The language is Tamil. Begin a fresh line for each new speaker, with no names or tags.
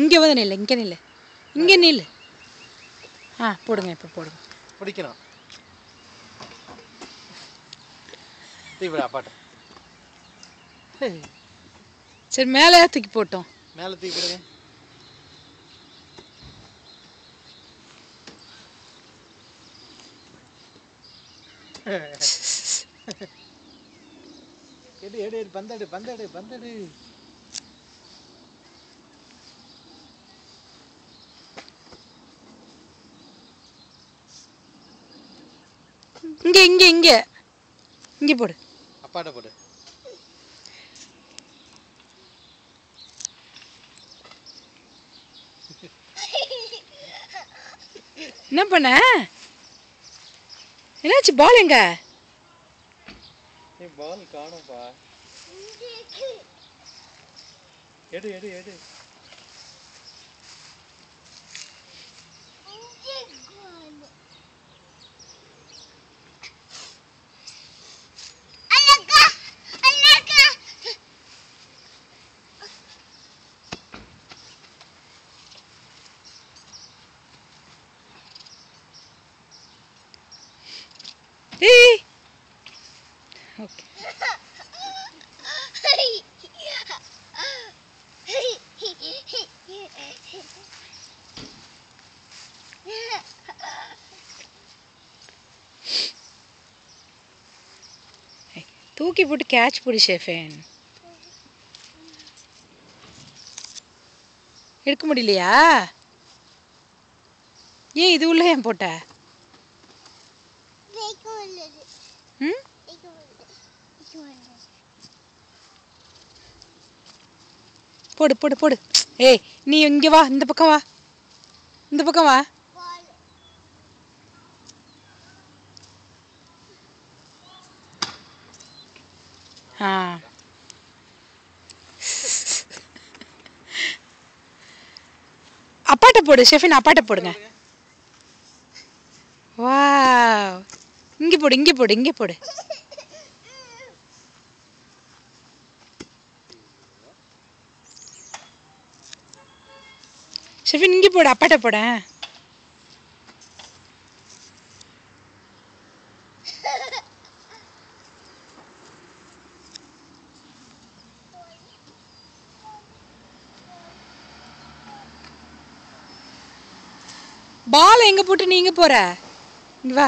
இங்கே வந்து நில்லு, இங்கே நில்லு, இங்கே நில்லு. ஆ போடுங்க, இப்போ போடுங்க.
பிடிக்கணும். அப்பாட்ட
சரி, மேலே தூக்கி போட்டோம்.
மேலே தூக்கி போடுங்க. எடு எடு எடு, பந்தடு பந்தடு பந்தடு.
இங்கே இங்கே இங்கே இங்கே போடு.
அப்பாட்ட போடு.
என்ன பண்ண? என்னாச்சு? பால் எங்க?
பால் காணும்பா. எடு எடு எடு.
Hey. Okay. தூக்கி போட்டு கேட்ச் பிடி ஷெஃபேன். எடுக்க முடியலையா? ஏன் இது உள்ள ஏன் போட்ட? போடு போடு போடு. ஏய், நீ இங்கே வா, இந்த பக்கம் வா, இந்த பக்கம் வா. ஆ அப்பாட்ட போடு ஷெஃபின், அப்பாட்ட போடுங்க. வாவ், இங்கே போடு இங்கே போடு இங்கே போடு. ஷெஃபின் இங்கே போடு, அப்பாட்ட போட. பால் எங்க போட்டு நீங்க போற? இங்க வா.